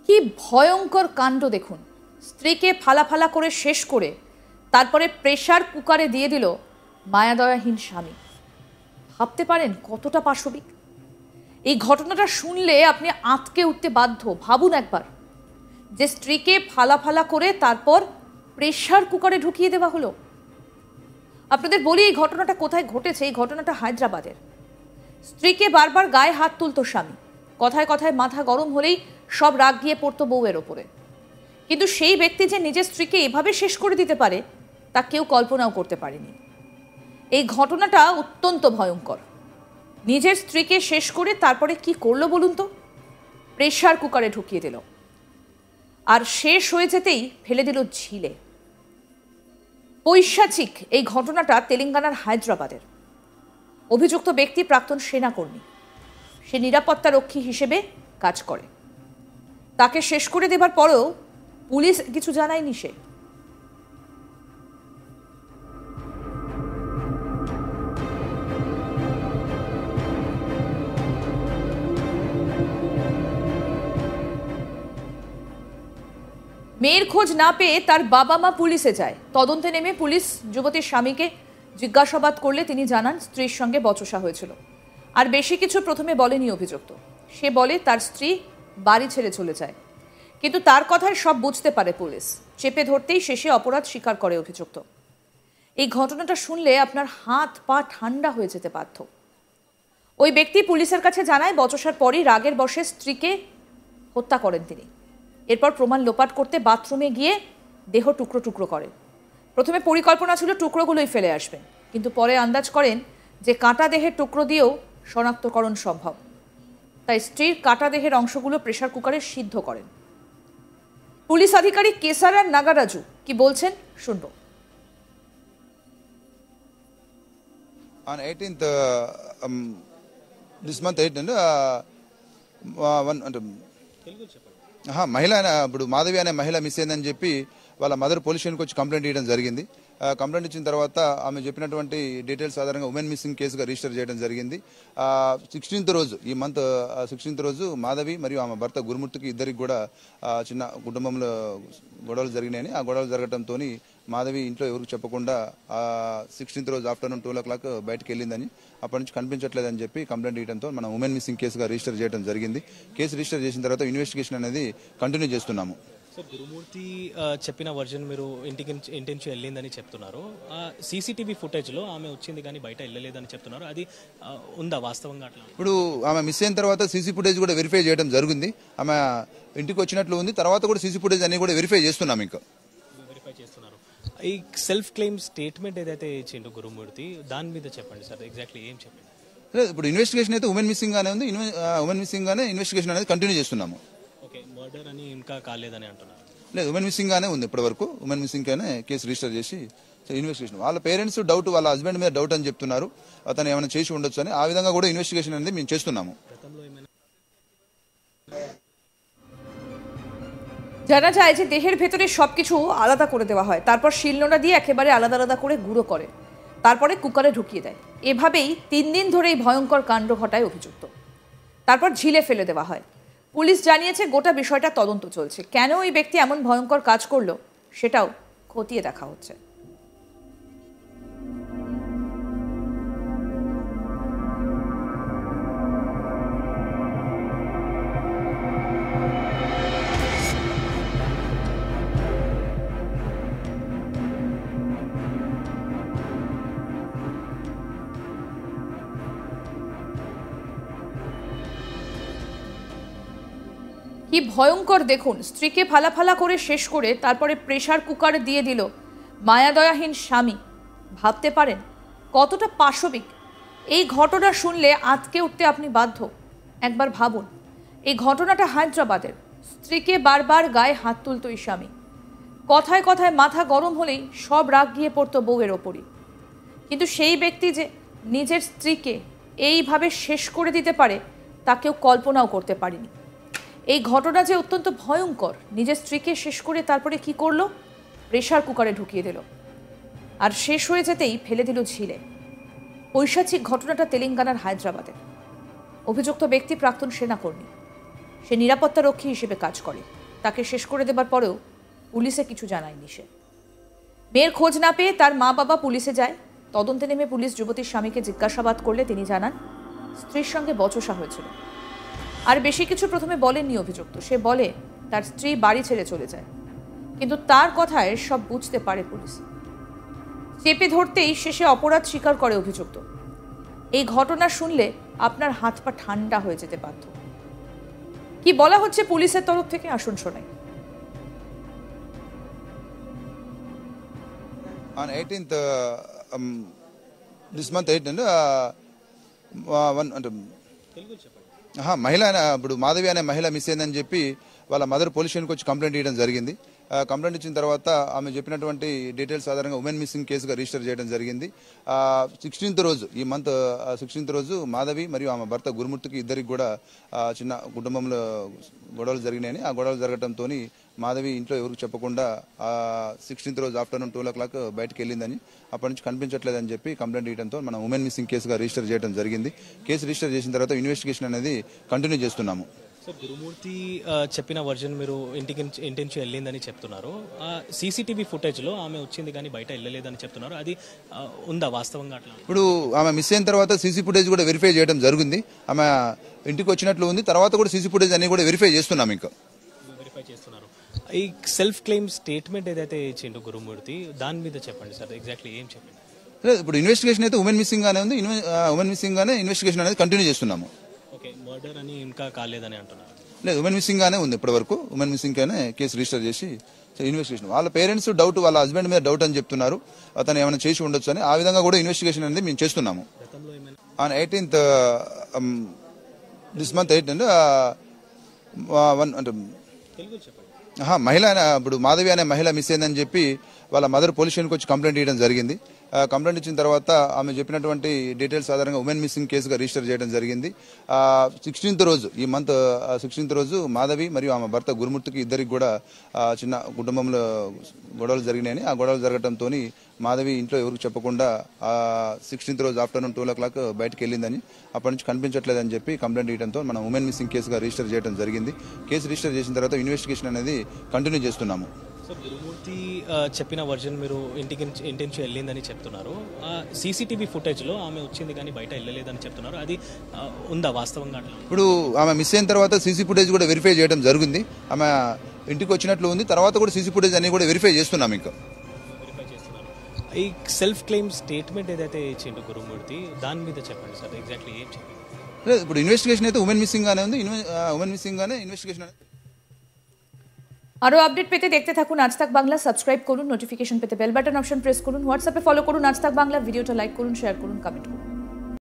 কি ভয়ঙ্কর কাণ্ড দেখুন। স্ত্রীকে ফালা করে শেষ করে তারপরে প্রেসার কুকারে দিয়ে দিল মায়াদয়াহীন স্বামী। ভাবতে পারেন কতটা পাশবিক। এই ঘটনাটা শুনলে আপনি আঁতকে উঠতে বাধ্য। ভাবুন একবার যে স্ত্রীকে ফালা করে তারপর প্রেসার কুকারে ঢুকিয়ে দেওয়া হলো। আপনাদের বলি এই ঘটনাটা কোথায় ঘটেছে। এই ঘটনাটা হায়দ্রাবাদের। স্ত্রীকে বারবার গায়ে হাত তুলতো স্বামী, কথায় মাথা গরম হলেই সব রাগ গিয়ে পড়তো বউয়ের ওপরে। কিন্তু সেই ব্যক্তি যে নিজের স্ত্রীকে এভাবে শেষ করে দিতে পারে তা কেউ কল্পনাও করতে পারেনি। এই ঘটনাটা অত্যন্ত ভয়ঙ্কর। নিজের স্ত্রীকে শেষ করে তারপরে কি করলো বলুন তো? প্রেসার কুকারে ঢুকিয়ে দিল, আর শেষ হয়ে যেতেই ফেলে দিল ঝিলে। পৈশাচিক এই ঘটনাটা তেলেঙ্গানার হায়দ্রাবাদের। অভিযুক্ত ব্যক্তি প্রাক্তন সেনাকর্মী। সে নিরাপত্তা রক্ষী হিসেবে কাজ করে। তাকে শেষ করে দেবার পরেও পুলিশ কিছু জানায়নি। সে মেয়ের খোঁজ না পেয়ে তার বাবা মা পুলিশে যায়। তদন্তে নেমে পুলিশ যুবতীর স্বামীকে জিজ্ঞাসাবাদ করলে তিনি জানান স্ত্রীর সঙ্গে বচসা হয়েছিল। আর বেশি কিছু প্রথমে বলেনি অভিযুক্ত। সে বলে তার স্ত্রী বাড়ি ছেড়ে চলে যায়, কিন্তু তার কথায় সব বুঝতে পারে পুলিশ। চেপে ধরতেই শেষে অপরাধ স্বীকার করে অভিযুক্ত। এই ঘটনাটা শুনলে আপনার হাত পা ঠান্ডা হয়ে যেতে বাধ্য। ওই ব্যক্তি পুলিশের কাছে জানায় বচসার পরই রাগের বশে স্ত্রীকে হত্যা করেন তিনি। এরপর প্রমাণ লোপাট করতে বাথরুমে গিয়ে দেহ টুকরো করেন। প্রথমে পরিকল্পনা ছিল টুকরোগুলোই ফেলে আসবেন, কিন্তু পরে আন্দাজ করেন যে কাটা দেহের টুকরো দিয়েও শনাক্তকরণ সম্ভব। তাই স্ত্রীর কাটা দেহের অংশগুলো প্রেসার কুকারে সিদ্ধ করেন। পুলিশ আধিকারিক কেসারার নাগারাজু কি বলছেন শুনবো। On 18th this month 18 మహిళ ఇప్పుడు మాధవి అనే మహిళ మిస్ అయిందని చెప్పి వాళ్ళ మదర్ పోలీస్ స్టేషన్కి వచ్చి కంప్లైంట్ ఇవ్వడం జరిగింది. కంప్లైంట్ ఇచ్చిన తర్వాత ఆమె చెప్పినటువంటి డీటెయిల్స్ ఆధారంగా ఉమెన్ మిస్సింగ్ కేసుగా రిజిస్టర్ చేయడం జరిగింది. 16th రోజు, ఈ మంత్ 16th రోజు మాధవి మరియు ఆమె భర్త గురుమూర్తికి ఇద్దరికి కూడా చిన్న కుటుంబంలో గొడవలు జరిగినాయని, ఆ గొడవలు జరగడంతో మాధవి ఇంట్లో ఎవరికి చెప్పకుండా 16th రోజు ఆఫ్టర్నూన్ 12 o'clock బయటకు వెళ్ళిందని, అప్పటి నుంచి కనిపించట్లేదని చెప్పి కంప్లైంట్ ఇవ్వడంతో మనం ఉమెన్ మిస్సింగ్ కేసుగా రిజిస్టర్ చేయడం జరిగింది. కేసు రిజిస్టర్ చేసిన తర్వాత ఇన్వెస్టిగేషన్ అనేది కంటిన్యూ చేస్తున్నాము. సార్, గురుమూర్తి చెప్పిన వర్జన్ మీరు ఇంటి నుంచి వెళ్ళిందని చెప్తున్నారు. సీసీటీవీ ఫుటేజ్లో ఆమె వచ్చింది కానీ బయట వెళ్ళలేదని చెప్తున్నారు. అది ఉందా వాస్తవంగా? అట్లా ఇప్పుడు ఆమె మిస్ అయిన తర్వాత సీసీ ఫుటేజ్ కూడా వెరిఫై చేయడం జరిగింది. ఆమె ఇంటికి వచ్చినట్లు ఉంది. తర్వాత కూడా సీసీ ఫుటేజ్ అన్ని కూడా వెరిఫై చేస్తున్నాం. ఇంకా వెరిఫై చేస్తున్నారు. ఈ సెల్ఫ్ క్లెయిమ్ స్టేట్మెంట్ ఏదైతే ఇచ్చిండో గురుమూర్తి, దాని మీద చెప్పండి సార్. ఎగ్జాక్ట్లీ ఏం చెప్పండి? ఇప్పుడు ఇన్వెస్టిగేషన్ అయితే ఉమెన్ మిస్సింగ్ గానే ఉంది. ఉమెన్ మిస్సింగ్ గానే ఇన్వెస్టిగేషన్ అనేది కంటిన్యూ చేస్తున్నాము. మర్డర్ అని ఇంకా కాలేదని అంటున్నారు. లేదు, ఉమెన్ మిస్సింగ్ గానే ఉంది. ఇప్పటి వరకు ఉమెన్ మిస్సింగ్ గానే కేసు రిజిస్టర్ చేసి ఇన్వెస్టిగేషన్. వాళ్ళ పేరెంట్స్ డౌట్, వాళ్ళ హస్బెండ్ మీద డౌట్ అని చెప్తున్నారు. అతను ఏమైనా చేసి ఉండొచ్చు అని. ఆ విధంగా కూడా ఇన్వెస్టిగేషన్ అనేది మేము చేస్తున్నాము. জানা যায় যে দেহের ভেতরে সবকিছু আলাদা করে দেওয়া হয়, তারপর শিলনোড়া দিয়ে একেবারে আলাদা করে গুঁড়ো করে, তারপরে কুকারে ঢুকিয়ে দেয়। এভাবেই 3 দিন ধরে এই ভয়ঙ্কর কাণ্ড ঘটায় অভিযুক্ত। তারপর ঝিলে ফেলে দেওয়া হয়। পুলিশ জানিয়েছে গোটা বিষয়টা তদন্ত চলছে। কেন ওই ব্যক্তি এমন ভয়ঙ্কর কাজ করলো সেটাও খতিয়ে দেখা হচ্ছে। কি ভয়ঙ্কর দেখুন। স্ত্রীকে ফালা করে শেষ করে তারপরে প্রেসার কুকারে দিয়ে দিল মায়াদয়াহীন স্বামী। ভাবতে পারেন কতটা পাশবিক। এই ঘটনা শুনলে আঁতকে উঠতে আপনি বাধ্য। একবার ভাবুন, এই ঘটনাটা হায়দ্রাবাদের। স্ত্রীকে বারবার গায়ে হাত তুলত এই স্বামী। কথায় মাথা গরম হলেই সব রাগ গিয়ে পড়তো বউয়ের ওপরই। কিন্তু সেই ব্যক্তি যে নিজের স্ত্রীকে এইভাবে শেষ করে দিতে পারে তা কেউ কল্পনাও করতে পারেনি। এই ঘটনা যে অত্যন্ত ভয়ঙ্কর। নিজের স্ত্রীকে শেষ করে তারপরে কি করলো? প্রেসার কুকারে ঢুকিয়ে দিল, আর শেষ হয়ে যেতেই ফেলে দিল ঝিলে। পৈশাচিক ঘটনাটা তেলেঙ্গানার হায়দ্রাবাদে। অভিযুক্ত ব্যক্তি প্রাক্তন সেনাকর্মী। সে নিরাপত্তারক্ষী হিসেবে কাজ করে। তাকে শেষ করে দেবার পরেও পুলিশে কিছু জানায়নি সে। মেয়ের খোঁজ না পেয়ে তার মা বাবা পুলিশে যায়। তদন্তে নেমে পুলিশ যুবতীর স্বামীকে জিজ্ঞাসাবাদ করলে তিনি জানান স্ত্রীর সঙ্গে বচসা হয়েছিল। আর বেশি কিছু প্রথমে বলেননি অভিযুক্ত। সে বলে তার স্ত্রী বাড়ি ছেড়ে চলে যায়, কিন্তু তার কথায় সব বুঝতে পারে পুলিশ। চেপে ধরতেই শেষে অপরাধ স্বীকার করে অভিযুক্ত। এই ঘটনা শুনলে আপনার হাত পা ঠান্ডা হয়ে যেতে বাধ্য। কি বলা হচ্ছে পুলিশের তরফ থেকে আসুন শোনাই। On 18th, this month 18th, మహిళ ఇప్పుడు మాధవి అనే మహిళ మిస్ అయిందని చెప్పి వాళ్ళ మదర్ పోలీస్ స్టేషన్కి వచ్చి కంప్లైంట్ ఇవ్వడం జరిగింది. కంప్లైంట్ ఇచ్చిన తర్వాత ఆమె చెప్పినటువంటి డీటెయిల్స్ ఆధారంగా ఉమెన్ మిస్సింగ్ కేసుగా రిజిస్టర్ చేయడం జరిగింది. 16th రోజు, ఈ మంత్ 16th రోజు మాధవి మరియు ఆమె భర్త గురుమూర్తికి ఇద్దరికి కూడా చిన్న కుటుంబంలో గొడవలు జరిగినాయని, ఆ గొడవలు జరగడంతో మాధవి ఇంట్లో ఎవరికి చెప్పకుండా 16th రోజు ఆఫ్టర్నూన్ 12 o'clock బయటకు వెళ్ళిందని, అప్పటి నుంచి కనిపించట్లేదని చెప్పి కంప్లైంట్ ఇవ్వడంతో మనం ఉమెన్ మిస్సింగ్ కేసుగా రిజిస్టర్ చేయడం జరిగింది. కేసు రిజిస్టర్ చేసిన తర్వాత ఇన్వెస్టిగేషన్ అనేది కంటిన్యూ చేస్తున్నాము. సో గురుమూర్తి చెప్పిన వర్జన్ మీరు ఇంటించి వెళ్ళిందని చెప్తున్నారు. సీసీటీవీ ఫుటేజ్లో ఆమె వచ్చింది కానీ బయట వెళ్ళలేదని చెప్తున్నారు. అది ఉందా వాస్తవంగా? అట్లా ఇప్పుడు ఆమె మిస్ అయిన తర్వాత సీసీ ఫుటేజ్ కూడా వెరిఫై చేయడం జరిగింది. ఆమె ఇంటికి వచ్చినట్లు ఉంది. తర్వాత కూడా సీసీ ఫుటేజ్ అన్ని కూడా వెరిఫై చేస్తున్నాం. ఇంకా వెరిఫై చేస్తున్నారు. ఈ సెల్ఫ్ క్లెయిమ్ స్టేట్మెంట్ ఏదైతే ఇచ్చిండు గురుమూర్తి, దాని మీద చెప్పండి సార్, ఎగ్జాక్ట్లీ ఏం చెప్పండి. ఇప్పుడు ఇన్వెస్టిగేషన్ అయితే ఉమెన్ మిస్సింగ్ గానే ఉంది. ఉమెన్ మిస్సింగ్ గానే ఇన్వెస్టిగేషన్ అనేది కంటిన్యూ చేస్తున్నాము. ఓకే, మర్డర్ అని ఇంకా కాలేదని అంటున్నారు. లేదు, ఉమెన్ మిస్సింగ్ గానే ఉంది. ఇప్పటి వరకు ఉమెన్ మిస్సింగ్ గానే కేసు రిజిస్టర్ చేసి ఇన్వెస్టిగేషన్. వాళ్ళ పేరెంట్స్ డౌట్, వాళ్ళ హస్బెండ్ మీద డౌట్ అని చెప్తున్నారు. అతను ఏమైనా చేసి ఉండొచ్చు అని. ఆ విధంగా కూడా ఇన్వెస్టిగేషన్ అనేది మేము చేస్తున్నాము. On 18th, this month 18th, మహిళ ఇప్పుడు మాధవి అనే మహిళ మిస్ అయిందని చెప్పి వాళ్ళ మదర్ పోలీస్ స్టేషన్కి వచ్చి కంప్లైంట్ ఇవ్వడం జరిగింది. కంప్లైంట్ ఇచ్చిన తర్వాత ఆమె చెప్పినటువంటి డీటెయిల్స్ ఆధారంగా ఉమెన్ మిస్సింగ్ కేసుగా రిజిస్టర్ చేయడం జరిగింది. 16th రోజు, ఈ మంత్ 16th రోజు మాధవి మరియు ఆమె భర్త గురుమూర్తికి ఇద్దరికి కూడా చిన్న కుటుంబంలో గొడవలు జరిగినాయని, ఆ గొడవలు జరగడంతో మాధవి ఇంట్లో ఎవరికి చెప్పకుండా 16th రోజు ఆఫ్టర్నూన్ 12 o'clock బయటకు వెళ్ళిందని, అప్పటి నుంచి కనిపించట్లేదని చెప్పి కంప్లైంట్ ఇవ్వడంతో మనం ఉమెన్ మిస్సింగ్ కేసుగా రిజిస్టర్ చేయడం జరిగింది. కేసు రిజిస్టర్ చేసిన తర్వాత ఇన్వెస్టిగేషన్ అనేది కంటిన్యూ చేస్తున్నాము. సో గురుమూర్తి చెప్పిన వర్జన్ మీరు ఇంటించి వెళ్ళిందని చెప్తున్నారు. సీసీటీవీ ఫుటేజ్లో ఆమె వచ్చింది కానీ బయట వెళ్ళలేదని చెప్తున్నారు. అది ఉందా వాస్తవంగా? అట్లా ఇప్పుడు ఆమె మిస్ అయిన తర్వాత సీసీ ఫుటేజ్ కూడా వెరిఫై చేయడం జరిగింది. ఆమె ఇంటికి వచ్చినట్లు ఉంది. తర్వాత కూడా సీసీ ఫుటేజ్ అన్ని కూడా వెరిఫై చేస్తున్నాం. ఇంకా వెరిఫై చేస్తున్నారు. ఈ సెల్ఫ్ క్లెయిమ్ స్టేట్మెంట్ ఏదైతే ఇచ్చిండు గురుమూర్తి, దాని మీద చెప్పండి సార్, ఎగ్జాక్ట్లీ ఏం చెప్పండి. లేదు, ఇప్పుడు ఇన్వెస్టిగేషన్ అయితే ఉమెన్ మిస్సింగ్ గానే ఉంది. ఉమెన్ మిస్సింగ్ గానే ఇన్వెస్టిగేషన్ అనేది. আরো আপডেট পেতে দেখতে থাকুন আজ তাক বাংলা। সাবস্ক্রাইব করুন, নোটিফিকেশন পেতে বেল বাটন অপশন প্রেস করুন, হোয়াটসঅ্যাপে ফলো করুন আজ তাক বাংলা। ভিডিওটা লাইক করুন, শেয়ার করুন, কমেন্ট করুন।